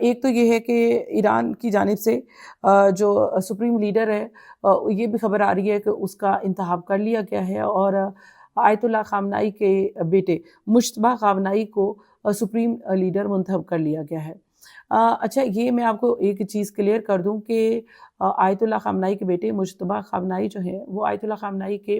ایک تو یہ ہے کہ ایران کی جانب سے جو سپریم لیڈر ہے یہ بھی خبر آ رہی ہے کہ اس کا انتخاب کر لیا گیا ہے اور آیت اللہ خامنائی کے بیٹے مجتبیٰ خامنائی کو سپریم لیڈر منتخب کر لیا گیا ہے۔ اچھا، یہ میں آپ کو ایک چیز کلیئر کر دوں کہ آیت اللہ خامنائی کے بیٹے مجتبیٰ خامنائی جو ہیں وہ آیت اللہ خامنائی کے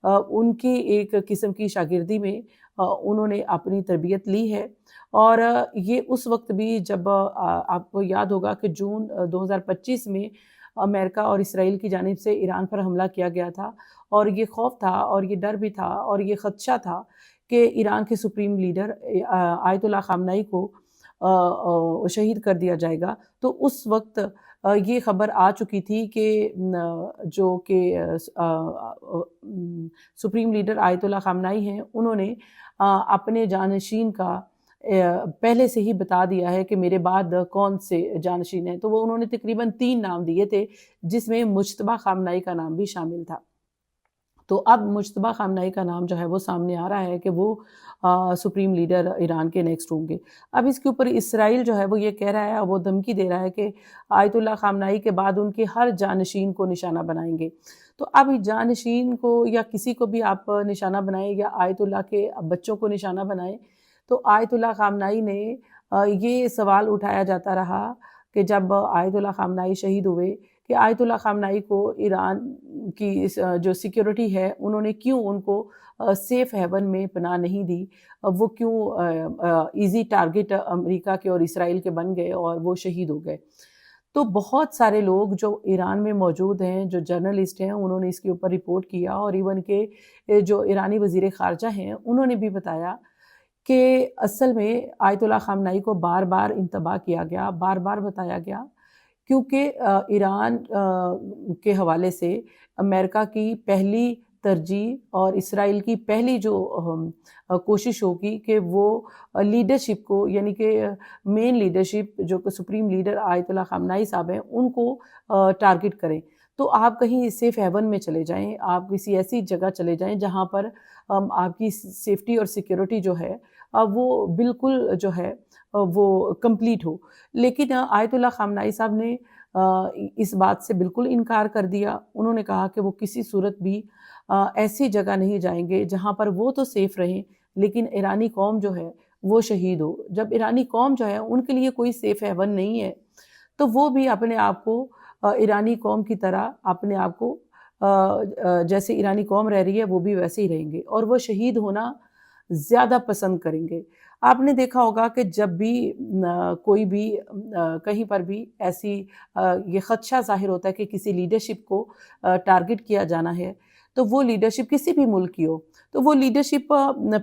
ان کی ایک قسم کی شاگردی میں انہوں نے اپنی تربیت لی ہے، اور یہ اس وقت بھی جب آپ کو یاد ہوگا کہ جون 2025 میں امریکہ اور اسرائیل کی جانب سے ایران پر حملہ کیا گیا تھا، اور یہ خوف تھا اور یہ ڈر بھی تھا اور یہ خدشہ تھا کہ ایران کے سپریم لیڈر آیت اللہ خامنائی کو شہید کر دیا جائے گا۔ تو اس وقت یہ خبر آ چکی تھی کہ جو کہ سپریم لیڈر آیت اللہ خامنائی ہیں انہوں نے اپنے جانشین کا پہلے سے ہی بتا دیا ہے کہ میرے بعد کون سے جانشین ہیں، تو وہ انہوں نے تقریباً 3 نام دیے تھے جس میں مجتبیٰ خامنائی کا نام بھی شامل تھا۔ تو اب مجتبیٰ خامنائی کا نام جو ہے وہ سامنے آ رہا ہے کہ وہ سپریم لیڈر ایران کے نیکسٹ ہوں گے۔ اب اس کے اوپر اسرائیل جو ہے وہ یہ کہہ رہا ہے، وہ دھمکی دے رہا ہے کہ آیت اللہ خامنائی کے بعد ان کے ہر جانشین کو نشانہ بنائیں گے۔ تو اب جانشین کو یا کسی کو بھی آپ نشانہ بنائیں یا آیت اللہ کے بچوں کو نشانہ بنائیں، تو آیت اللہ خامنائی نے یہ سوال اٹھایا جاتا رہا کہ جب آیت اللہ خامنائی شہید ہوئے کہ آیت اللہ خامنائی کو ایران کی جو سیکیورٹی ہے انہوں نے کیوں ان کو سیف ہیون میں پناہ نہیں دی، وہ کیوں ایزی ٹارگٹ امریکہ کے اور اسرائیل کے بن گئے اور وہ شہید ہو گئے۔ تو بہت سارے لوگ جو ایران میں موجود ہیں، جو جرنلسٹ ہیں، انہوں نے اس کے اوپر رپورٹ کیا، اور ایون کہ جو ایرانی وزیر خارجہ ہیں انہوں نے بھی بتایا کہ اصل میں آیت اللہ خامنائی کو بار بار انتباہ کیا گیا، بار بار بتایا گیا، کیونکہ ایران کے حوالے سے امریکہ کی پہلی ترجیح اور اسرائیل کی پہلی جو کوشش ہوگی کہ وہ لیڈرشپ کو، یعنی کہ مین لیڈرشپ جو کہ سپریم لیڈر آیت اللہ خامنائی صاحب ہیں ان کو ٹارگٹ کریں۔ تو آپ کہیں سیف ہیون میں چلے جائیں، آپ کسی ایسی جگہ چلے جائیں جہاں پر آپ کی سیفٹی اور سیکیورٹی جو ہے وہ بالکل جو ہے وہ کمپلیٹ ہو۔ لیکن آیت اللہ خامنائی صاحب نے اس بات سے بالکل انکار کر دیا۔ انہوں نے کہا کہ وہ کسی صورت بھی ایسی جگہ نہیں جائیں گے جہاں پر وہ تو سیف رہیں لیکن ایرانی قوم جو ہے وہ شہید ہو۔ جب ایرانی قوم جو ہے ان کے لیے کوئی سیف ہیون نہیں ہے تو وہ بھی اپنے آپ کو ایرانی قوم کی طرح اپنے آپ کو جیسے ایرانی قوم رہ رہی ہے وہ بھی ویسے ہی رہیں گے، اور وہ شہید ہونا زیادہ پسند کریں گے۔ آپ نے دیکھا ہوگا کہ جب بھی کوئی بھی کہیں پر بھی ایسی یہ خدشہ ظاہر ہوتا ہے کہ کسی لیڈرشپ کو ٹارگٹ کیا جانا ہے، تو وہ لیڈرشپ کسی بھی ملک کی ہو تو وہ لیڈرشپ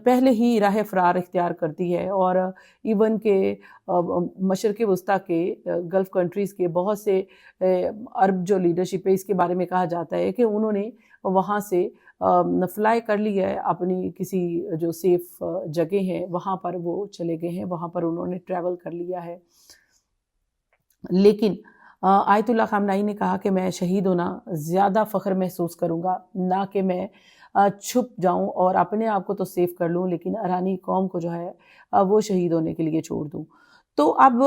پہلے ہی راہ فرار اختیار کرتی ہے، اور ایون کہ مشرق وسطیٰ کے گلف کنٹریز کے بہت سے عرب جو لیڈرشپ ہے اس کے بارے میں کہا جاتا ہے کہ انہوں نے وہاں سے فلائی کر لیا ہے، اپنی کسی جو سیف جگہ ہیں وہاں پر وہ چلے گئے ہیں، وہاں پر انہوں نے ٹریول کر لیا ہے۔ لیکن آیت اللہ خامنائی نے کہا کہ میں شہید ہونا زیادہ فخر محسوس کروں گا، نہ کہ میں چھپ جاؤں اور اپنے آپ کو تو سیف کر لوں لیکن ایرانی قوم کو جو ہے وہ شہید ہونے کے لیے چھوڑ دوں۔ تو اب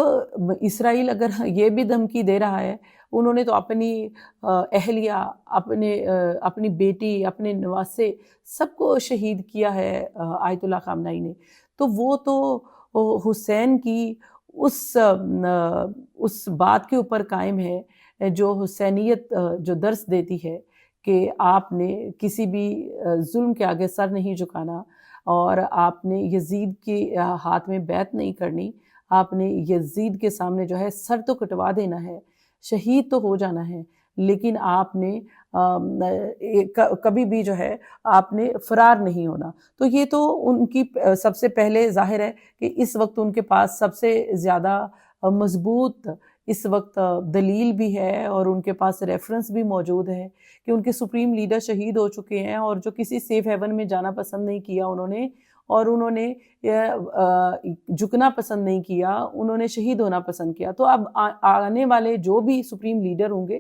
اسرائیل اگر یہ بھی دھمکی دے رہا ہے، انہوں نے تو اپنی اہلیہ، اپنی بیٹی، اپنے نواسے سب کو شہید کیا ہے آیت اللہ خامنائی نے، تو وہ تو حسین کی اس بات کے اوپر قائم ہے جو حسینیت جو درس دیتی ہے کہ آپ نے کسی بھی ظلم کے آگے سر نہیں جھکانا، اور آپ نے یزید کے ہاتھ میں بیعت نہیں کرنی، آپ نے یزید کے سامنے جو ہے سر تو کٹوا دینا ہے، شہید تو ہو جانا ہے، لیکن آپ نے کبھی بھی جو ہے آپ نے فرار نہیں ہونا۔ تو یہ تو ان کی سب سے پہلے ظاہر ہے کہ اس وقت ان کے پاس سب سے زیادہ مضبوط اس وقت دلیل بھی ہے اور ان کے پاس ریفرنس بھی موجود ہے کہ ان کے سپریم لیڈر شہید ہو چکے ہیں، اور جو کسی سیف ہیون میں جانا پسند نہیں کیا انہوں نے، اور انہوں نے جھکنا پسند نہیں کیا، انہوں نے شہید ہونا پسند کیا۔ تو اب آنے والے جو بھی سپریم لیڈر ہوں گے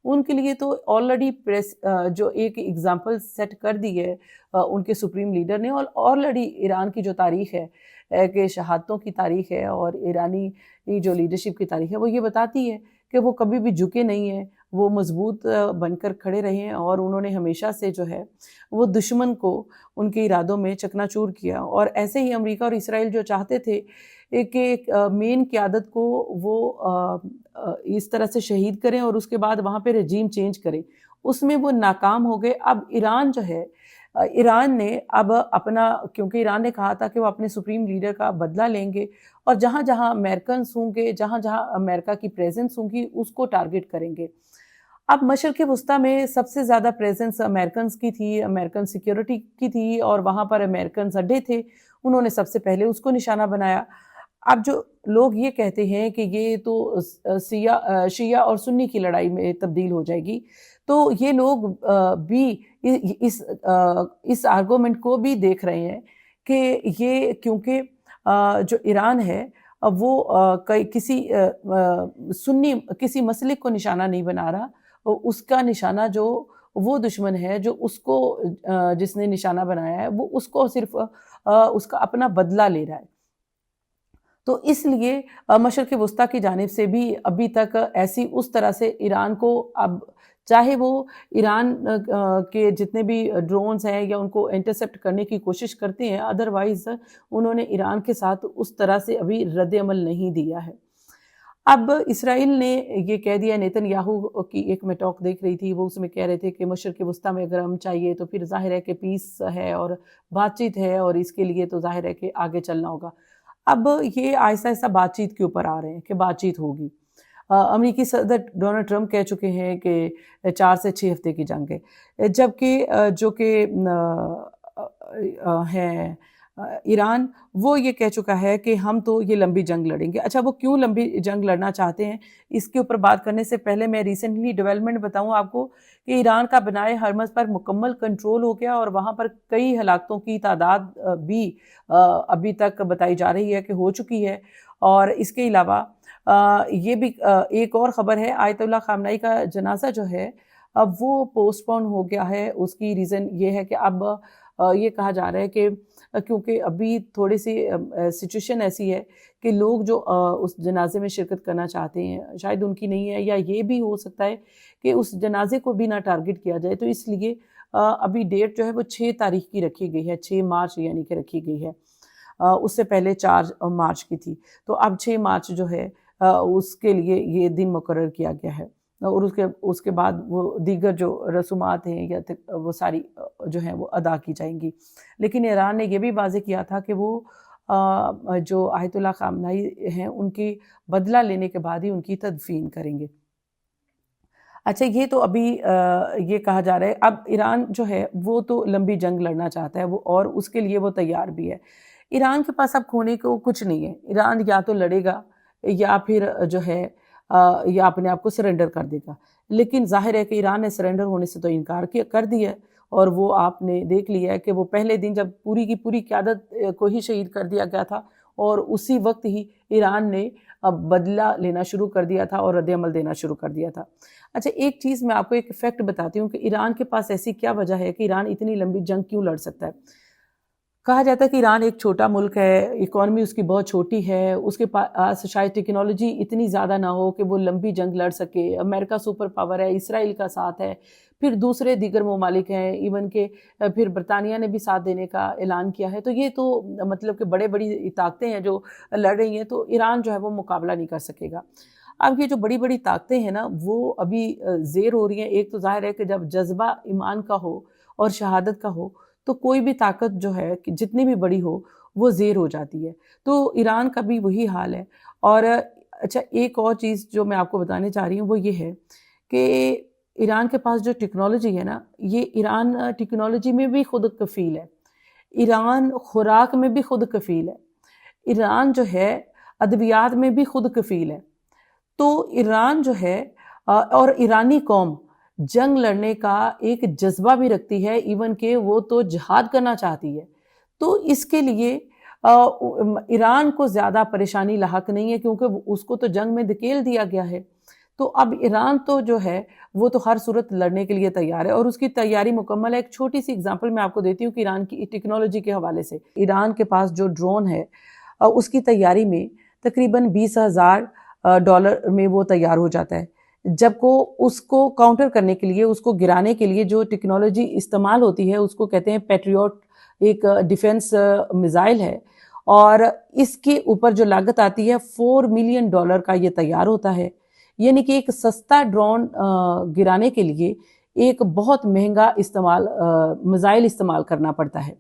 ان کے لیے تو آلریڈی جو ایک ایگزامپل سیٹ کر دی ہے ان کے سپریم لیڈر نے، اور آلریڈی ایران کی جو تاریخ ہے کہ شہادتوں کی تاریخ ہے اور ایرانی جو لیڈرشپ کی تاریخ ہے وہ یہ بتاتی ہے کہ وہ کبھی بھی جھکے نہیں ہیں، وہ مضبوط بن کر کھڑے رہے ہیں اور انہوں نے ہمیشہ سے جو ہے وہ دشمن کو ان کے ارادوں میں چکنا چور کیا۔ اور ایسے ہی امریکہ اور اسرائیل جو چاہتے تھے کہ مین قیادت کو وہ اس طرح سے شہید کریں اور اس کے بعد وہاں پہ رجیم چینج کریں، اس میں وہ ناکام ہو گئے۔ اب ایران جو ہے ایران نے اب اپنا، کیونکہ ایران نے کہا تھا کہ وہ اپنے سپریم لیڈر کا بدلہ لیں گے اور جہاں جہاں امریکنز ہوں گے، جہاں جہاں امریکہ کی پریزنس ہوں گی اس کو ٹارگٹ کریں گے۔ اب مشرق وسطیٰ میں سب سے زیادہ پریزنس امریکنز کی تھی، امریکن سیکیورٹی کی تھی اور وہاں پر امریکنز اڈے تھے، انہوں نے سب سے پہلے اس کو نشانہ بنایا۔ اب جو لوگ یہ کہتے ہیں کہ یہ تو شیعہ اور سنی کی لڑائی میں تبدیل ہو جائے گی، تو یہ لوگ بھی اس آرگومنٹ کو بھی دیکھ رہے ہیں کہ یہ کیونکہ جو ایران ہے وہ کسی سنی کسی مسلک کو نشانہ نہیں بنا رہا، اس کا نشانہ جو وہ دشمن ہے جو اس کو جس نے نشانہ بنایا ہے وہ اس کو صرف اس کا اپنا بدلہ لے رہا ہے۔ تو اس لیے مشرق وسطیٰ کی جانب سے بھی ابھی تک ایسی اس طرح سے ایران کو، اب چاہے وہ ایران کے جتنے بھی ڈرونز ہیں یا ان کو انٹرسپٹ کرنے کی کوشش کرتے ہیں، ادروائز انہوں نے ایران کے ساتھ اس طرح سے ابھی رد عمل نہیں دیا ہے۔ اب اسرائیل نے یہ کہہ دیا، نیتن یاہو کی ایک میں ٹاک دیکھ رہی تھی، وہ اس میں کہہ رہے تھے کہ مشرق وسطیٰ میں اگر ہم چاہیے تو پھر ظاہر ہے کہ پیس ہے اور بات چیت ہے اور اس کے لیے تو ظاہر ہے کہ آگے چلنا ہوگا۔ اب یہ آہستہ آہستہ بات چیت کے اوپر آ رہے ہیں کہ بات چیت ہوگی۔ امریکی صدر ڈونلڈ ٹرمپ کہہ چکے ہیں کہ 4 سے 6 ہفتے کی جنگ ہے، جبکہ جو کہ ہے ایران، وہ یہ کہہ چکا ہے کہ ہم تو یہ لمبی جنگ لڑیں گے۔ اچھا، وہ کیوں لمبی جنگ لڑنا چاہتے ہیں، اس کے اوپر بات کرنے سے پہلے میں ریسنٹلی ڈیولپمنٹ بتاؤں آپ کو کہ ایران کا بنائے حرمز پر مکمل کنٹرول ہو گیا اور وہاں پر کئی ہلاکتوں کی تعداد بھی ابھی تک بتائی جا رہی ہے کہ ہو چکی ہے۔ اور اس کے علاوہ یہ بھی ایک اور خبر ہے، آیت اللہ خامنائی کا جنازہ جو ہے اب وہ پوسٹ پون ہو گیا ہے۔ اس کی ریزن یہ ہے کہ اب یہ کہا جا رہا ہے کہ کیونکہ ابھی تھوڑی سی سچویشن ایسی ہے کہ لوگ جو اس جنازے میں شرکت کرنا چاہتے ہیں شاید ان کی نہیں ہے، یا یہ بھی ہو سکتا ہے کہ اس جنازے کو بھی نہ ٹارگٹ کیا جائے، تو اس لیے ابھی ڈیٹ جو ہے وہ 6 تاریخ کی رکھی گئی ہے، 6 مارچ یعنی کہ رکھی گئی ہے۔ اس سے پہلے 4 مارچ کی تھی، تو اب 6 مارچ جو ہے اس کے لیے یہ دن مقرر کیا گیا ہے، اور اس کے بعد وہ دیگر جو رسومات ہیں یا وہ ساری جو ہیں وہ ادا کی جائیں گی۔ لیکن ایران نے یہ بھی واضح کیا تھا کہ وہ جو آیت اللہ خامنائی ہیں ان کی بدلہ لینے کے بعد ہی ان کی تدفین کریں گے۔ اچھا، یہ تو ابھی یہ کہا جا رہا ہے، اب ایران جو ہے وہ تو لمبی جنگ لڑنا چاہتا ہے وہ، اور اس کے لیے وہ تیار بھی ہے۔ ایران کے پاس اب کھونے کو کچھ نہیں ہے، ایران یا تو لڑے گا یا پھر جو ہے یا اپنے آپ کو سرنڈر کر دے گا، لیکن ظاہر ہے کہ ایران نے سرنڈر ہونے سے تو انکار کر دیا ہے، اور وہ آپ نے دیکھ لیا ہے کہ وہ پہلے دن جب پوری کی پوری قیادت کو ہی شہید کر دیا گیا تھا، اور اسی وقت ہی ایران نے بدلہ لینا شروع کر دیا تھا اور رد عمل دینا شروع کر دیا تھا۔ اچھا، ایک چیز میں آپ کو ایک فیکٹ بتاتی ہوں کہ ایران کے پاس ایسی کیا وجہ ہے کہ ایران اتنی لمبی جنگ کیوں لڑ سکتا ہے۔ کہا جاتا ہے کہ ایران ایک چھوٹا ملک ہے، اکانومی اس کی بہت چھوٹی ہے، اس کے پاس شاید ٹیکنالوجی اتنی زیادہ نہ ہو کہ وہ لمبی جنگ لڑ سکے، امریکہ سپر پاور ہے، اسرائیل کا ساتھ ہے، پھر دوسرے دیگر ممالک ہیں، ایون کہ پھر برطانیہ نے بھی ساتھ دینے کا اعلان کیا ہے، تو یہ تو مطلب کہ بڑی طاقتیں ہیں جو لڑ رہی ہیں، تو ایران جو ہے وہ مقابلہ نہیں کر سکے گا۔ اب یہ جو بڑی طاقتیں ہیں نا وہ ابھی زیر ہو رہی ہیں۔ ایک تو ظاہر ہے کہ جب جذبہ ایمان کا ہو اور شہادت کا ہو تو کوئی بھی طاقت جو ہے جتنی بھی بڑی ہو وہ زیر ہو جاتی ہے، تو ایران کا بھی وہی حال ہے۔ اور اچھا، ایک اور چیز جو میں آپ کو بتانے چاہ رہی ہوں وہ یہ ہے کہ ایران کے پاس جو ٹیکنالوجی ہے نا، یہ ایران ٹیکنالوجی میں بھی خود کفیل ہے، ایران خوراک میں بھی خود کفیل ہے، ایران جو ہے ادویات میں بھی خود کفیل ہے۔ تو ایران جو ہے اور ایرانی قوم جنگ لڑنے کا ایک جذبہ بھی رکھتی ہے، ایون کہ وہ تو جہاد کرنا چاہتی ہے، تو اس کے لیے ایران کو زیادہ پریشانی لاحق نہیں ہے، کیونکہ اس کو تو جنگ میں دھکیل دیا گیا ہے۔ تو اب ایران تو جو ہے وہ تو ہر صورت لڑنے کے لیے تیار ہے، اور اس کی تیاری مکمل ہے۔ ایک چھوٹی سی اگزامپل میں آپ کو دیتی ہوں کہ ایران کی ٹیکنالوجی کے حوالے سے، ایران کے پاس جو ڈرون ہے اس کی تیاری میں تقریباً $20,000 میں وہ تیار ہو جاتا ہے، جب کو اس کو کاؤنٹر کرنے کے لیے، اس کو گرانے کے لیے جو ٹیکنالوجی استعمال ہوتی ہے اس کو کہتے ہیں پیٹریوٹ، ایک ڈیفنس میزائل ہے، اور اس کے اوپر جو لاگت آتی ہے $4 ملین کا یہ تیار ہوتا ہے۔ یعنی کہ ایک سستا ڈرون گرانے کے لیے ایک بہت مہنگا میزائل استعمال کرنا پڑتا ہے،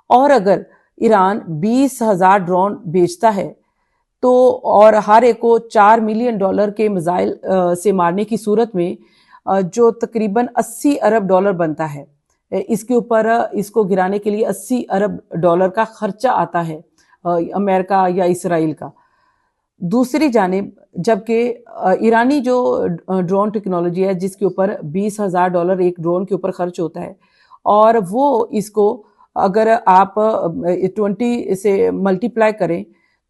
اور اگر ایران 20,000 ڈرون بیچتا ہے تو اور ہر ایک کو $4 ملین کے میزائل سے مارنے کی صورت میں جو تقریباً $80 ارب بنتا ہے، اس کے اوپر اس کو گرانے کے لیے $80 ارب کا خرچہ آتا ہے امریکہ یا اسرائیل کا۔ دوسری جانب جبکہ ایرانی جو ڈرون ٹیکنالوجی ہے جس کے اوپر $20,000 ایک ڈرون کے اوپر خرچ ہوتا ہے، اور وہ اس کو اگر آپ 20 سے ملٹیپلائی کریں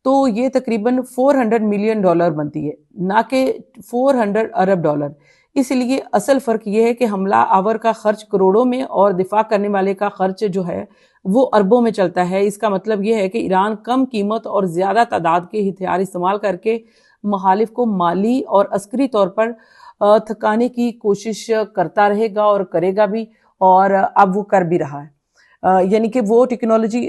تو یہ تقریباً $400 ملین بنتی ہے، نہ کہ $400 ارب۔ اس لیے اصل فرق یہ ہے کہ حملہ آور کا خرچ کروڑوں میں اور دفاع کرنے والے کا خرچ جو ہے وہ اربوں میں چلتا ہے۔ اس کا مطلب یہ ہے کہ ایران کم قیمت اور زیادہ تعداد کے ہتھیار استعمال کر کے مخالف کو مالی اور عسکری طور پر تھکانے کی کوشش کرتا رہے گا اور کرے گا بھی، اور اب وہ کر بھی رہا ہے۔ یعنی کہ وہ ٹیکنالوجی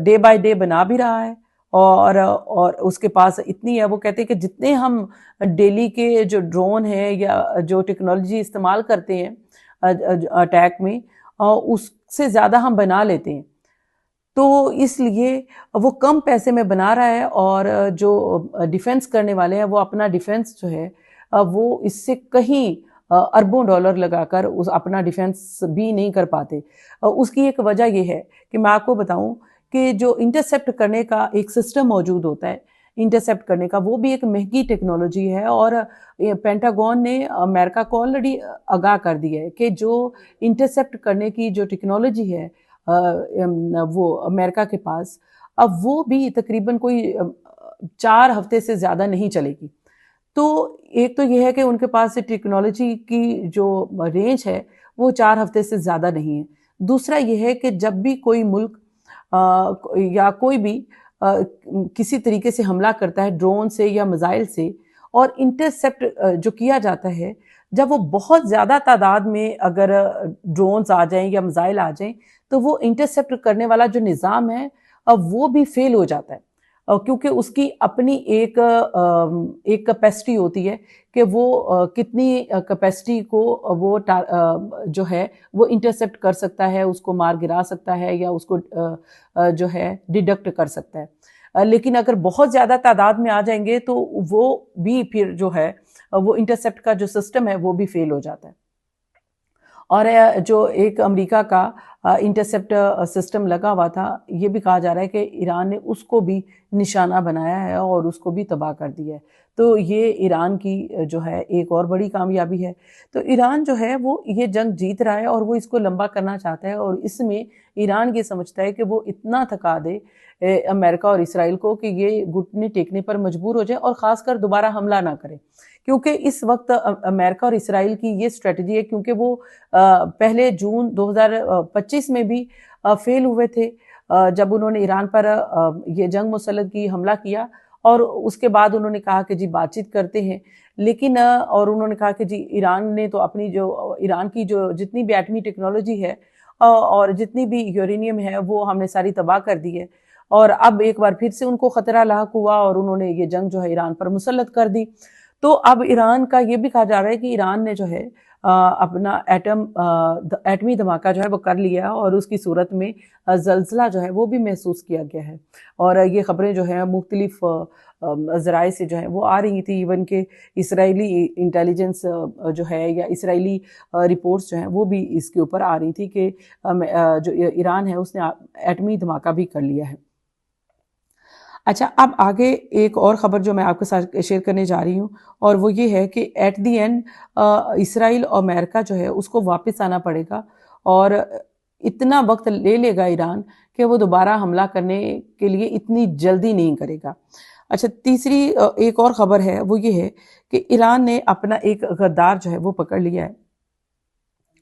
ڈے بائی ڈے بنا بھی رہا ہے، اور اس کے پاس اتنی ہے، وہ کہتے ہیں کہ جتنے ہم ڈیلی کے جو ڈرون ہیں یا جو ٹیکنالوجی استعمال کرتے ہیں اٹیک میں، اس سے زیادہ ہم بنا لیتے ہیں، تو اس لیے وہ کم پیسے میں بنا رہا ہے، اور جو ڈیفنس کرنے والے ہیں وہ اپنا ڈیفنس جو ہے وہ اس سے کہیں اربوں ڈالر لگا کر اپنا ڈیفنس بھی نہیں کر پاتے۔ اس کی ایک وجہ یہ ہے کہ میں آپ کو بتاؤں کہ جو انٹرسیپٹ کرنے کا ایک سسٹم موجود ہوتا ہے، انٹرسیپٹ کرنے کا، وہ بھی ایک مہنگی ٹیکنالوجی ہے، اور پینٹاگون نے امریکہ کو آلریڈی آگاہ کر دیا ہے کہ جو انٹرسیپٹ کرنے کی جو ٹیکنالوجی ہے وہ امریکہ کے پاس، اب وہ بھی تقریباً کوئی 4 ہفتے سے زیادہ نہیں چلے گی۔ تو ایک تو یہ ہے کہ ان کے پاس ٹیکنالوجی کی جو رینج ہے وہ 4 ہفتے سے زیادہ نہیں ہے۔ دوسرا یہ ہے کہ جب بھی کوئی ملک یا کوئی بھی کسی طریقے سے حملہ کرتا ہے ڈرون سے یا میزائل سے، اور انٹرسیپٹ جو کیا جاتا ہے، جب وہ بہت زیادہ تعداد میں اگر ڈرونز آ جائیں یا میزائل آ جائیں تو وہ انٹرسیپٹ کرنے والا جو نظام ہے وہ بھی فیل ہو جاتا ہے، کیونکہ اس کی اپنی ایک کیپیسٹی ہوتی ہے کہ وہ کتنی کیپیسٹی کو وہ جو ہے وہ انٹرسیپٹ کر سکتا ہے، اس کو مار گرا سکتا ہے یا اس کو جو ہے ڈیڈکٹ کر سکتا ہے۔ لیکن اگر بہت زیادہ تعداد میں آ جائیں گے تو وہ بھی پھر جو ہے وہ انٹرسیپٹ کا جو سسٹم ہے وہ بھی فیل ہو جاتا ہے۔ اور جو ایک امریکہ کا انٹرسیپٹ سسٹم لگا ہوا تھا، یہ بھی کہا جا رہا ہے کہ ایران نے اس کو بھی نشانہ بنایا ہے اور اس کو بھی تباہ کر دیا ہے۔ تو یہ ایران کی جو ہے ایک اور بڑی کامیابی ہے۔ تو ایران جو ہے وہ یہ جنگ جیت رہا ہے اور وہ اس کو لمبا کرنا چاہتا ہے، اور اس میں ایران یہ سمجھتا ہے کہ وہ اتنا تھکا دے امریکہ اور اسرائیل کو کہ یہ گھٹنے ٹیکنے پر مجبور ہو جائے اور خاص کر دوبارہ حملہ نہ کرے، کیونکہ اس وقت امریکہ اور اسرائیل کی یہ اسٹریٹجی ہے، کیونکہ وہ پہلے جون 2025 میں بھی فیل ہوئے تھے جب انہوں نے ایران پر یہ جنگ مسلط کی، حملہ کیا، اور اس کے بعد انہوں نے کہا کہ جی بات چیت کرتے ہیں، لیکن اور انہوں نے کہا کہ جی ایران نے تو اپنی جو ایران کی جو جتنی بھی ایٹمی ٹیکنالوجی ہے اور جتنی بھی یورینیم ہے وہ ہم نے ساری تباہ کر دی ہے، اور اب ایک بار پھر سے ان کو خطرہ لاحق ہوا اور انہوں نے یہ جنگ جو ہے ایران پر مسلط کر دی۔ تو اب ایران کا یہ بھی کہا جا رہا ہے کہ ایران نے جو ہے اپنا ایٹمی دھماکہ جو ہے وہ کر لیا، اور اس کی صورت میں زلزلہ جو ہے وہ بھی محسوس کیا گیا ہے، اور یہ خبریں جو ہیں مختلف ذرائع سے جو ہیں وہ آ رہی تھی، ایون کہ اسرائیلی انٹیلیجنس جو ہے یا اسرائیلی رپورٹس جو ہیں وہ بھی اس کے اوپر آ رہی تھی کہ جو ایران ہے اس نے ایٹمی دھماکہ بھی کر لیا ہے۔ اچھا، اب آگے ایک اور خبر جو میں آپ کے ساتھ شیئر کرنے جا رہی ہوں، اور وہ یہ ہے کہ ایٹ دی اینڈ اسرائیل اور امریکہ جو ہے اس کو واپس آنا پڑے گا، اور اتنا وقت لے لے گا ایران کہ وہ دوبارہ حملہ کرنے کے لیے اتنی جلدی نہیں کرے گا۔ اچھا، تیسری ایک اور خبر ہے وہ یہ ہے کہ ایران نے اپنا ایک غدار جو ہے وہ پکڑ لیا ہے،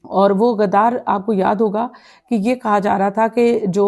اور وہ غدار آپ کو یاد ہوگا کہ یہ کہا جا رہا تھا کہ جو